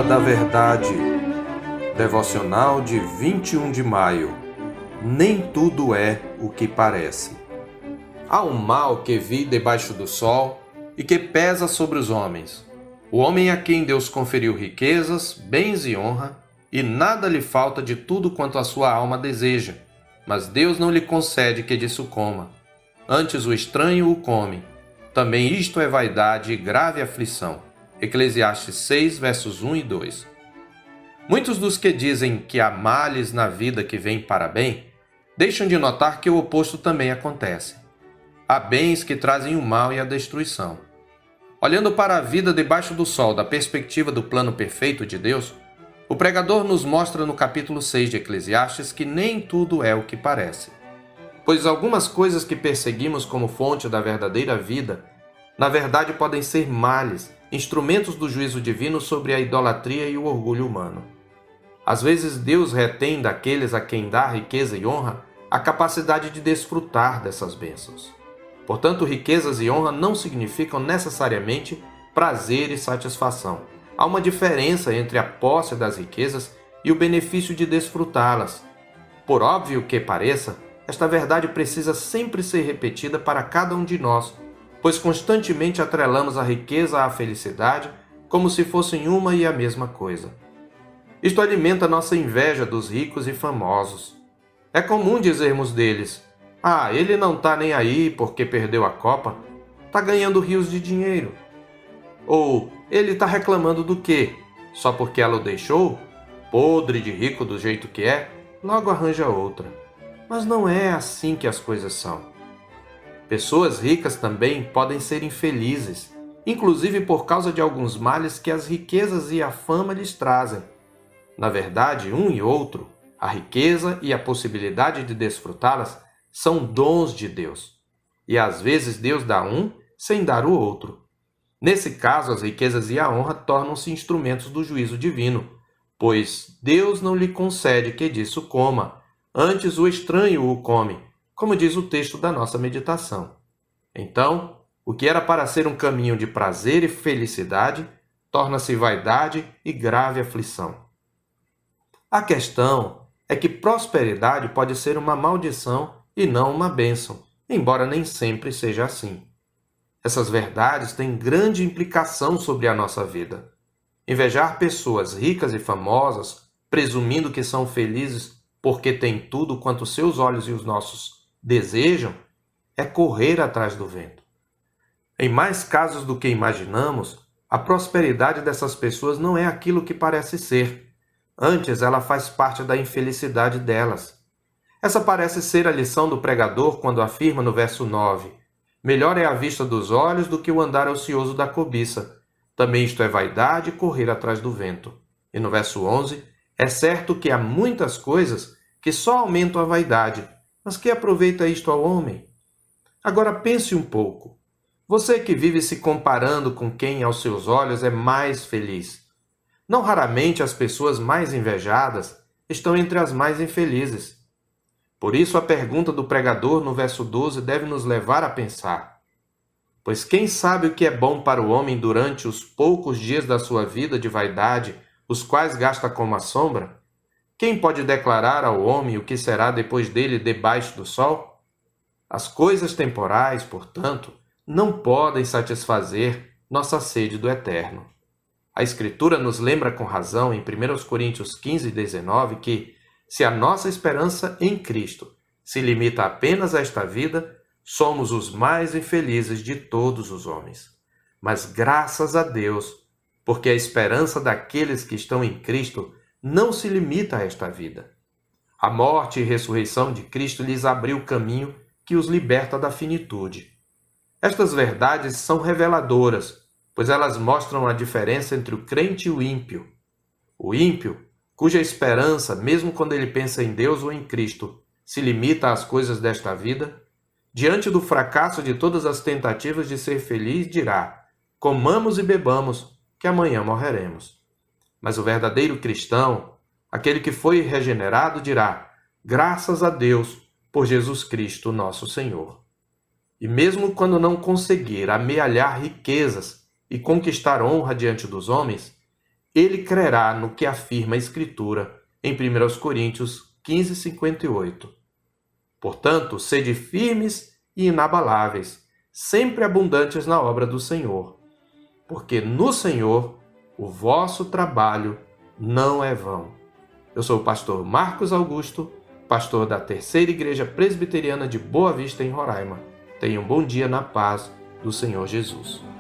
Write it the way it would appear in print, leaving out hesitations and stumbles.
Hora da Verdade, devocional de 21 de maio. Nem tudo é o que parece. Há um mal que vi debaixo do sol e que pesa sobre os homens. O homem a quem Deus conferiu riquezas, bens e honra, e nada lhe falta de tudo quanto a sua alma deseja, mas Deus não lhe concede que disso coma. Antes o estranho o come. Também isto é vaidade e grave aflição. Eclesiastes 6, versos 1 e 2. Muitos dos que dizem que há males na vida que vêm para bem, deixam de notar que o oposto também acontece. Há bens que trazem o mal e a destruição. Olhando para a vida debaixo do sol da perspectiva do plano perfeito de Deus, o pregador nos mostra no capítulo 6 de Eclesiastes que nem tudo é o que parece. Pois algumas coisas que perseguimos como fonte da verdadeira vida, na verdade podem ser males, instrumentos do juízo divino sobre a idolatria e o orgulho humano. Às vezes Deus retém daqueles a quem dá riqueza e honra a capacidade de desfrutar dessas bênçãos. Portanto, riquezas e honra não significam necessariamente prazer e satisfação. Há uma diferença entre a posse das riquezas e o benefício de desfrutá-las. Por óbvio que pareça, esta verdade precisa sempre ser repetida para cada um de nós, pois constantemente atrelamos a riqueza à felicidade como se fossem uma e a mesma coisa. Isto alimenta nossa inveja dos ricos e famosos. É comum dizermos deles: "Ah, ele não está nem aí porque perdeu a Copa, está ganhando rios de dinheiro." Ou, ele está reclamando do quê? Só porque ela o deixou? Podre de rico do jeito que é, logo arranja outra. Mas não é assim que as coisas são. Pessoas ricas também podem ser infelizes, inclusive por causa de alguns males que as riquezas e a fama lhes trazem. Na verdade, um e outro, a riqueza e a possibilidade de desfrutá-las, são dons de Deus. E às vezes Deus dá um sem dar o outro. Nesse caso, as riquezas e a honra tornam-se instrumentos do juízo divino, pois Deus não lhe concede que disso coma, antes o estranho o come, como diz o texto da nossa meditação. Então, o que era para ser um caminho de prazer e felicidade, torna-se vaidade e grave aflição. A questão é que prosperidade pode ser uma maldição e não uma bênção, embora nem sempre seja assim. Essas verdades têm grande implicação sobre a nossa vida. Invejar pessoas ricas e famosas, presumindo que são felizes porque têm tudo quanto seus olhos e os nossos desejam, é correr atrás do vento. Em mais casos do que imaginamos, a prosperidade dessas pessoas não é aquilo que parece ser. Antes, ela faz parte da infelicidade delas. Essa parece ser a lição do pregador quando afirma no verso 9: "Melhor é a vista dos olhos do que o andar ocioso da cobiça. Também isto é vaidade e correr atrás do vento." E no verso 11, "É certo que há muitas coisas que só aumentam a vaidade, mas que aproveita isto ao homem?" Agora pense um pouco. Você que vive se comparando com quem aos seus olhos é mais feliz. Não raramente as pessoas mais invejadas estão entre as mais infelizes. Por isso a pergunta do pregador no verso 12 deve nos levar a pensar. Pois quem sabe o que é bom para o homem durante os poucos dias da sua vida de vaidade, os quais gasta como a sombra? Quem pode declarar ao homem o que será depois dele debaixo do sol? As coisas temporais, portanto, não podem satisfazer nossa sede do eterno. A Escritura nos lembra com razão, em 1 Coríntios 15, 19, que, se a nossa esperança em Cristo se limita apenas a esta vida, somos os mais infelizes de todos os homens. Mas graças a Deus, porque a esperança daqueles que estão em Cristo não se limita a esta vida. A morte e ressurreição de Cristo lhes abriu o caminho que os liberta da finitude. Estas verdades são reveladoras, pois elas mostram a diferença entre o crente e o ímpio. O ímpio, cuja esperança, mesmo quando ele pensa em Deus ou em Cristo, se limita às coisas desta vida, diante do fracasso de todas as tentativas de ser feliz, dirá: "Comamos e bebamos, que amanhã morreremos." Mas o verdadeiro cristão, aquele que foi regenerado, dirá: "Graças a Deus por Jesus Cristo, nosso Senhor." E mesmo quando não conseguir amealhar riquezas e conquistar honra diante dos homens, ele crerá no que afirma a Escritura em 1 Coríntios 15:58. Portanto, sede firmes e inabaláveis, sempre abundantes na obra do Senhor, porque no Senhor o vosso trabalho não é vão. Eu sou o pastor Marcos Augusto, pastor da Terceira Igreja Presbiteriana de Boa Vista, em Roraima. Tenha um bom dia na paz do Senhor Jesus.